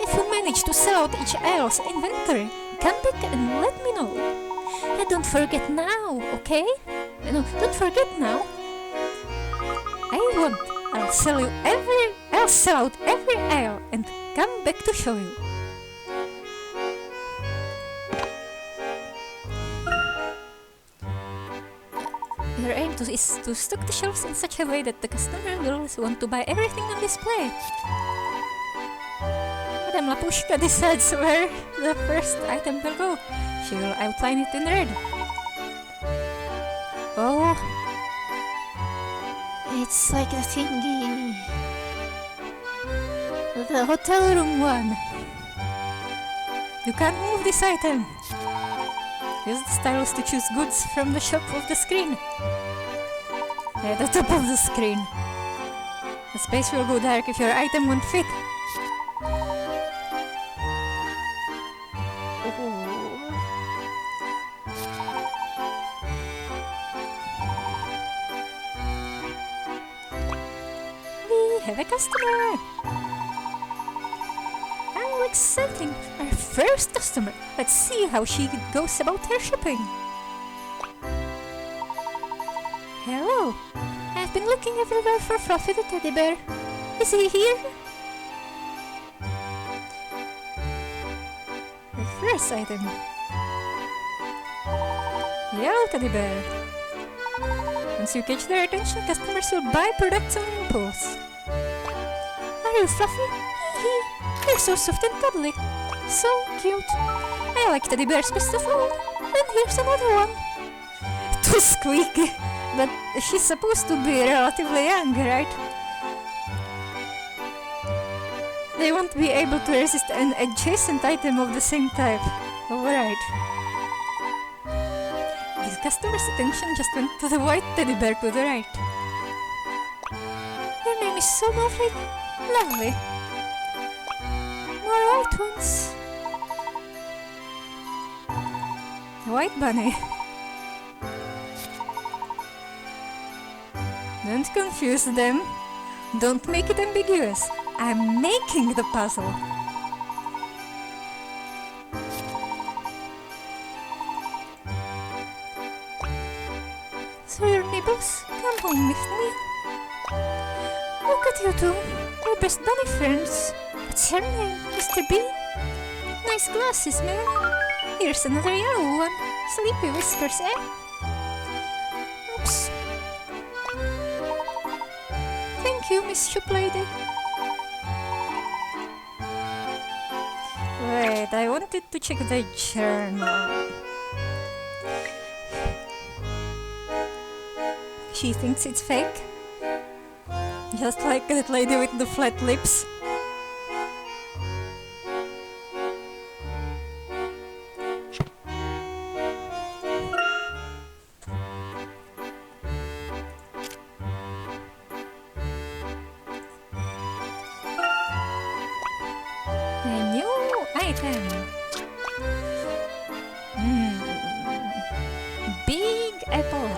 If you manage to sell out each aisle's inventory, come back and let me know. And don't forget now, okay? No, don't forget now. I'll sell out every aisle and come back to show you. Your aim is to stock the shelves in such a way that the customer will want to buy everything on display. Madame Lapushka decides where the first item will go. She will outline it in red. Oh, it's like the thingy. The hotel room one. You can't move this item. Use the stylus to choose goods from the shop of the screen. At the top of the screen. The space will go dark if your item won't fit. We have a customer! How exciting! Our first customer! Let's see how she goes about her shopping. Hello! I've been looking everywhere for Fluffy the teddy bear. Is he here? The first item. Yellow teddy bear. Once you catch their attention, customers will buy products on impulse. Are you Fluffy? Hee. You're so soft and cuddly. So cute. I like teddy bears best of all. And here's another one. Too squeaky. But she's supposed to be relatively young, right? They won't be able to resist an adjacent item of the same type. Alright. The customer's attention just went to the white teddy bear to the right. Your name is so lovely. Lovely. More white ones. White bunny. Don't confuse them. Don't make it ambiguous. I'm making the puzzle. So your neighbors, come home with me. Look at you two. We're best bunny friends. What's your name, Mr. B? Nice glasses, man. Here's another yellow one. Sleepy whiskers, eh? Oops. Thank you, Miss Shop Lady. Wait, I wanted to check the journal. She thinks it's fake. Just like that lady with the flat lips. item. Big apple.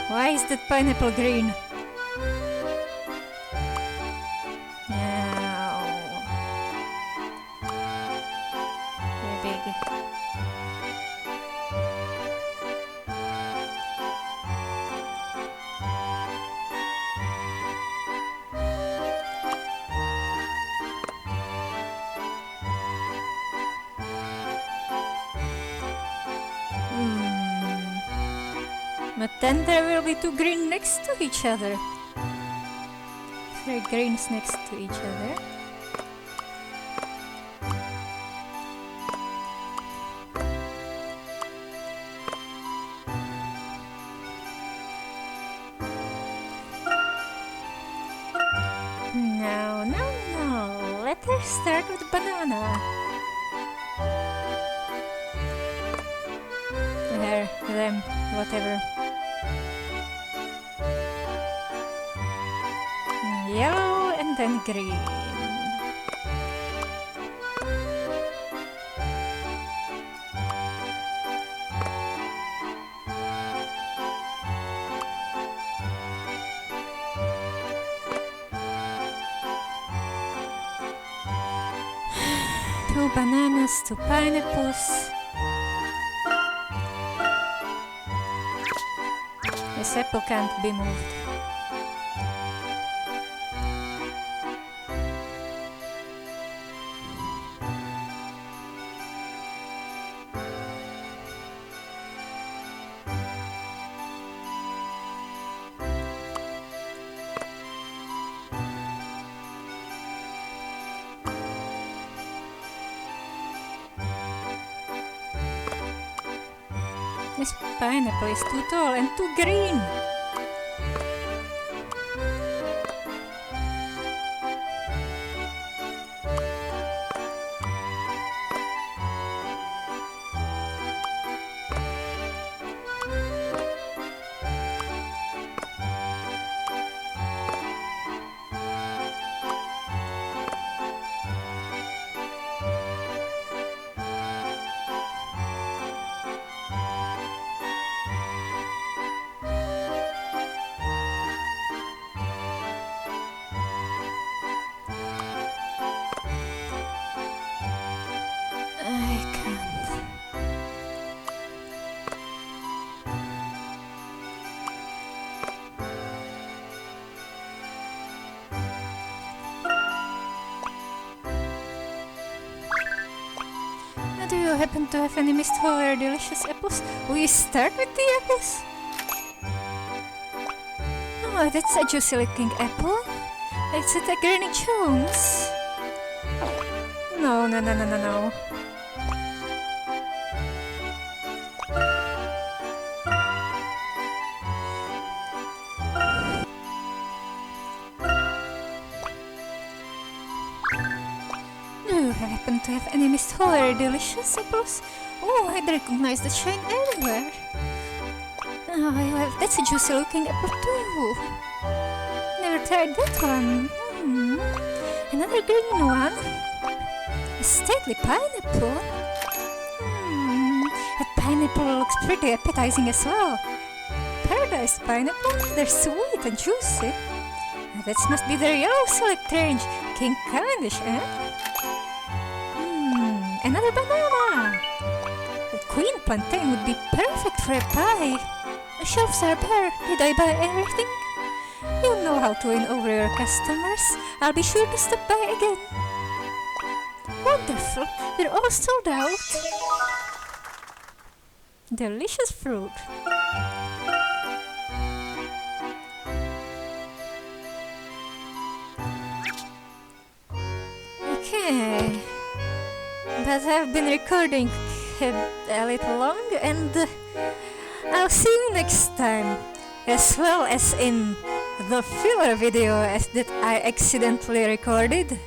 Why is that pineapple green? No. Very big. But then there will be two green next to each other. Three greens next to each other. No. Let her start with banana. Her, them, whatever. Yellow and then green. Two bananas, two pineapples. This apple can't be moved. This pineapple is too tall and too green. Do you happen to have any missed or delicious apples? We start with the apples? Oh, that's a juicy looking apple. It's at a Granny Jones. No. Do you happen to have any missed or delicious apples? Oh, I'd recognize the shine everywhere. Oh, that's a juicy looking apple too. Never tried that one. Another green one. A stately pineapple. That pineapple looks pretty appetizing as well. Paradise pineapple, they're sweet and juicy. That must be their yellow select range. King Cavendish, eh? Another banana! The queen plantain would be perfect for a pie. The shelves are bare. Did I buy everything? You know how to win over your customers. I'll be sure to stop by again. Wonderful. They're all sold out. Delicious fruit. Okay. But I've been recording a little long, and I'll see you next time, as well as in the filler video that I accidentally recorded.